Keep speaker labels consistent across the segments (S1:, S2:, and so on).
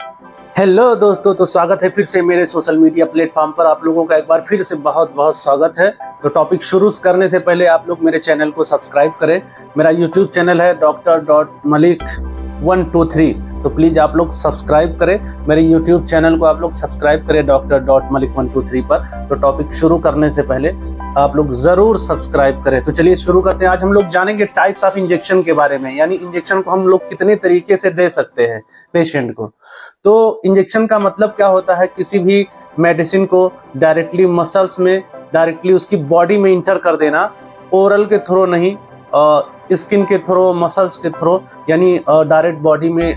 S1: Hello दोस्तों, तो स्वागत है फिर से मेरे सोशल मीडिया प्लेटफॉर्म पर। आप लोगों का एक बार फिर से बहुत बहुत स्वागत है। तो टॉपिक शुरू करने से पहले आप लोग मेरे चैनल को सब्सक्राइब करें। मेरा यूट्यूब चैनल है Dr.Malik123, तो प्लीज़ आप लोग सब्सक्राइब करें। मेरे यूट्यूब चैनल को आप लोग सब्सक्राइब करें Dr.Malik123 पर। तो टॉपिक शुरू करने से पहले आप लोग ज़रूर सब्सक्राइब करें। तो चलिए शुरू करते हैं। आज हम लोग जानेंगे टाइप्स ऑफ इंजेक्शन के बारे में, यानी इंजेक्शन को हम लोग कितने तरीके से दे सकते हैं पेशेंट को। तो इंजेक्शन का मतलब क्या होता है? किसी भी मेडिसिन को डायरेक्टली मसल्स में, डायरेक्टली उसकी बॉडी में इंटर कर देना, ओरल के थ्रू नहीं, स्किन के थ्रू, मसल्स के थ्रू, यानी डायरेक्ट बॉडी में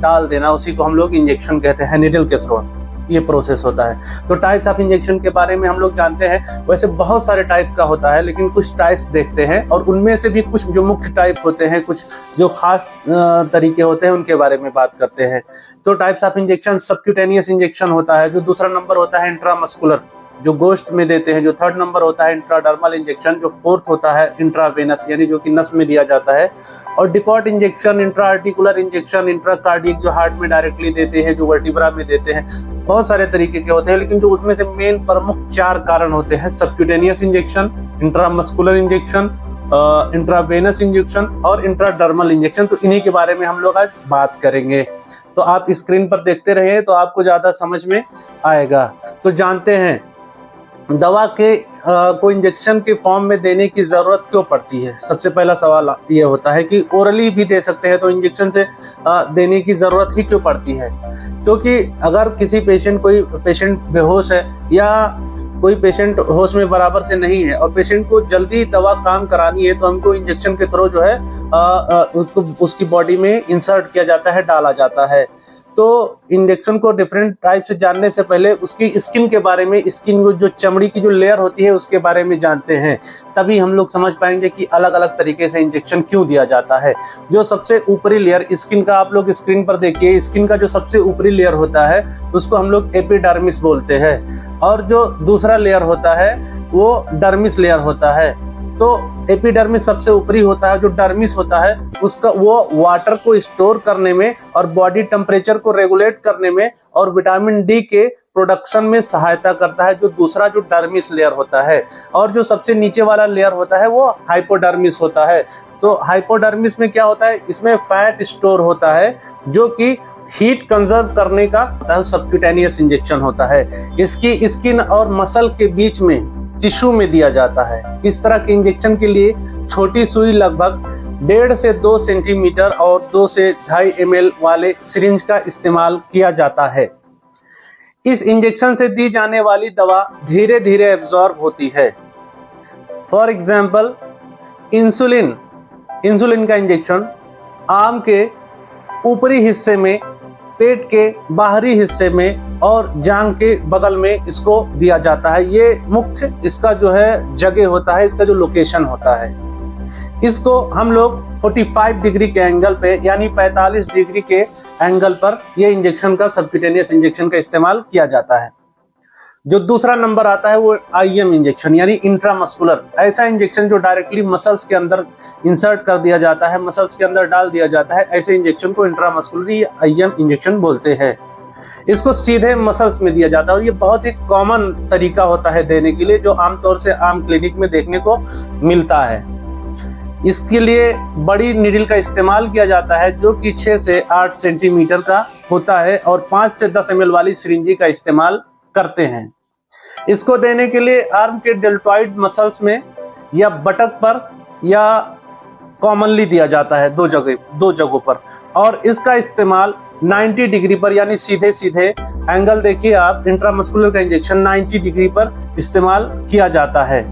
S1: डाल देना, उसी को हम लोग इंजेक्शन कहते हैं। नीडल के थ्रू ये प्रोसेस होता है। तो टाइप्स ऑफ इंजेक्शन के बारे में हम लोग जानते हैं। वैसे बहुत सारे टाइप का होता है, लेकिन कुछ टाइप्स देखते हैं, और उनमें से भी कुछ जो मुख्य टाइप होते हैं, कुछ जो खास तरीके होते हैं, उनके बारे में बात करते हैं। तो types of injection, subcutaneous injection होता है, जो दूसरा नंबर होता है इंट्रामस्कुलर, जो गोश्त में देते हैं। जो थर्ड नंबर होता है इंट्राडर्मल इंजेक्शन, जो फोर्थ होता है इंट्रावेनस, यानी जो कि नस में दिया जाता है। और depot injection, intraarticular injection, intracardiac जो हार्ट में डायरेक्टली देते हैं, जो वर्टिब्रा में देते हैं। बहुत सारे तरीके के होते हैं, लेकिन जो उसमें से मेन प्रमुख 4 कारण होते हैं: subcutaneous injection, intramuscular injection, intravenous injection और इंट्राडर्मल इंजेक्शन। तो इन्हीं के बारे में हम लोग आज बात करेंगे। तो आप स्क्रीन पर देखते रहिए, तो आपको ज्यादा समझ में आएगा। तो जानते हैं दवा के को इंजेक्शन के फॉर्म में देने की जरूरत क्यों पड़ती है। सबसे पहला सवाल ये होता है कि ओरली भी दे सकते हैं, तो इंजेक्शन से देने की जरूरत ही क्यों पड़ती है? क्योंकि अगर किसी कोई पेशेंट बेहोश है, या कोई पेशेंट होश में बराबर से नहीं है, और पेशेंट को जल्दी दवा काम करानी है, तो हमको इंजेक्शन के थ्रू जो है उसको उसकी बॉडी में इंसर्ट किया जाता है, डाला जाता है। तो इंजेक्शन को डिफरेंट टाइप से जानने से पहले उसकी स्किन के बारे में, स्किन जो चमड़ी की जो लेयर होती है उसके बारे में जानते हैं, तभी हम लोग समझ पाएंगे कि अलग अलग तरीके से इंजेक्शन क्यों दिया जाता है। जो सबसे ऊपरी लेयर स्किन का, आप लोग स्क्रीन पर देखिए, स्किन का जो सबसे ऊपरी लेयर होता है उसको हम लोग एपिडर्मिस बोलते हैं, और जो दूसरा लेयर होता है वो डर्मिस लेयर होता है। तो एपिडर्मिस सबसे ऊपरी होता है। जो डर्मिस होता है उसका वो वाटर को स्टोर करने में, और बॉडी टेम्परेचर को रेगुलेट करने में, और विटामिन डी के प्रोडक्शन में सहायता करता है, जो दूसरा जो डर्मिस लेयर होता है। और जो सबसे नीचे वाला लेयर होता है वो हाइपोडर्मिस होता है। तो हाइपोडर्मिस में क्या होता है? इसमें फैट स्टोर होता है, जो कि हीट कंजर्व करने का सबक्यूटेनियस इंजेक्शन होता है। इसकी स्किन और मसल के बीच में टिश्यू में दिया जाता है। इस तरह के इंजेक्शन के लिए छोटी सुई लगभग 1.5 से 2 सेंटीमीटर और 2 से 2.5 ml वाले सिरिंज का इस्तेमाल किया जाता है। इस इंजेक्शन से दी जाने वाली दवा धीरे धीरे एब्जॉर्ब होती है। फॉर एग्जाम्पल इंसुलिन का इंजेक्शन आर्म के ऊपरी हिस्से में, पेट के बाहरी हिस्से में और जांघ के बगल में इसको दिया जाता है। ये मुख्य इसका जो है जगह होता है, इसका जो लोकेशन होता है। इसको हम लोग 45 डिग्री के एंगल पे, यानी 45 डिग्री के एंगल पर ये इंजेक्शन का, सबक्यूटेनियस इंजेक्शन का इस्तेमाल किया जाता है। जो दूसरा नंबर आता है वो IM इंजेक्शन, यानी इंट्रामस्कुलर। ऐसा इंजेक्शन जो डायरेक्टली मसल्स के अंदर इंसर्ट कर दिया जाता है, मसल्स के अंदर डाल दिया जाता है, ऐसे इंजेक्शन को इंट्रामस्कुलर या IM इंजेक्शन बोलते हैं। इसको सीधे मसल्स में दिया जाता है, और ये बहुत ही कॉमन तरीका होता है देने के लिए, जो आमतौर से आम क्लिनिक में देखने को मिलता है। इसके लिए बड़ी नीडल का इस्तेमाल किया जाता है, जो कि 6 से 8 सेंटीमीटर का होता है, और 5 से 10 ml वाली सिरिंजी का इस्तेमाल करते हैं। इसको देने के लिए आर्म के डेल्टॉइड मसल्स में या बटक पर, या कॉमनली दिया जाता है दो जगहों पर। और इसका इस्तेमाल 90 डिग्री पर, यानी सीधे सीधे एंगल देखिए आप, इंट्रामस्कुलर का इंजेक्शन 90 डिग्री पर इस्तेमाल किया जाता है।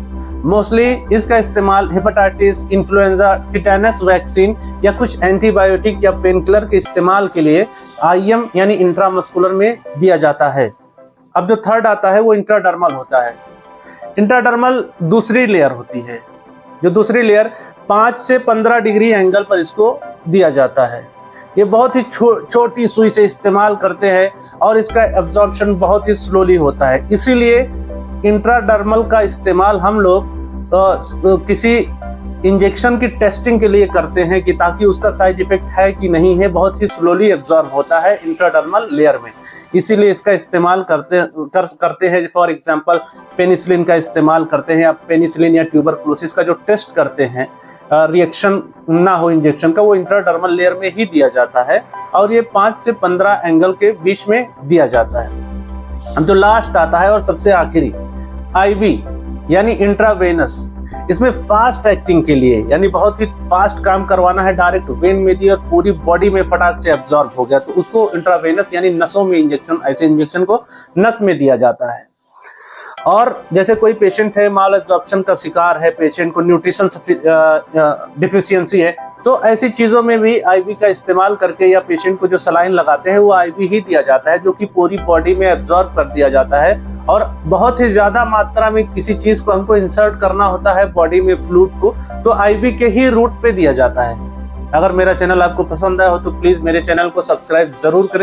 S1: मोस्टली इसका इस्तेमाल हेपेटाइटिस, इन्फ्लुएंजा, टिटेनस वैक्सीन या कुछ एंटीबायोटिक या पेनकिलर के इस्तेमाल के लिए IM यानी इंट्रामस्कुलर में दिया जाता है। अब जो थर्ड आता है वो इंट्राडर्मल होता है। इंट्राडर्मल दूसरी लेयर होती है। जो दूसरी लेयर 5 से 15 डिग्री एंगल पर इसको दिया जाता है। ये बहुत ही छोटी सुई से इस्तेमाल करते हैं, और इसका एब्जॉर्प्शन बहुत ही स्लोली होता है। इसीलिए इंट्राडर्मल का इस्तेमाल हम लोग किसी इंजेक्शन की टेस्टिंग के लिए करते हैं कि ताकि उसका साइड इफेक्ट है कि नहीं है, बहुत ही स्लोली एब्जॉर्ब होता है इंट्राडर्मल लेयर में, इसीलिए इसका इस्तेमाल करते हैं। फॉर एग्जांपल पेनिसिलिन का इस्तेमाल करते हैं, या पेनिसिलिन या ट्यूबरकुलोसिस का जो टेस्ट करते हैं रिएक्शन ना हो इंजेक्शन का, वो इंट्राडर्मल लेयर में ही दिया जाता है और ये 5 से 15 एंगल के बीच में दिया जाता है। जो लास्ट आता है और सबसे आखिरी आईवी यानी इंट्रावेनस, इसमें फास्ट एक्टिंग के लिए यानी बहुत ही फास्ट काम करवाना है, डायरेक्ट वेन में दी और पूरी बॉडी में फटाक से एब्जॉर्ब हो गया, तो उसको इंट्रावेनस यानी नसों में इंजेक्शन, ऐसे इंजेक्शन को नस में दिया जाता है। और जैसे कोई पेशेंट है माल एब्जॉर्प्शन का शिकार है, पेशेंट को न्यूट्रिशन डिफिशियंसी है, तो ऐसी चीजों में भी आईवी का इस्तेमाल करके या पेशेंट को जो सलाइन लगाते हैं वो आईवी ही दिया जाता है, जो कि पूरी बॉडी में एब्जॉर्ब कर दिया जाता है। और बहुत ही ज्यादा मात्रा में किसी चीज को हमको इंसर्ट करना होता है बॉडी में, फ्लूइड को, तो आईवी के ही रूट पे दिया जाता है। अगर मेरा चैनल आपको पसंद आया हो तो प्लीज मेरे चैनल को सब्सक्राइब जरूर करें।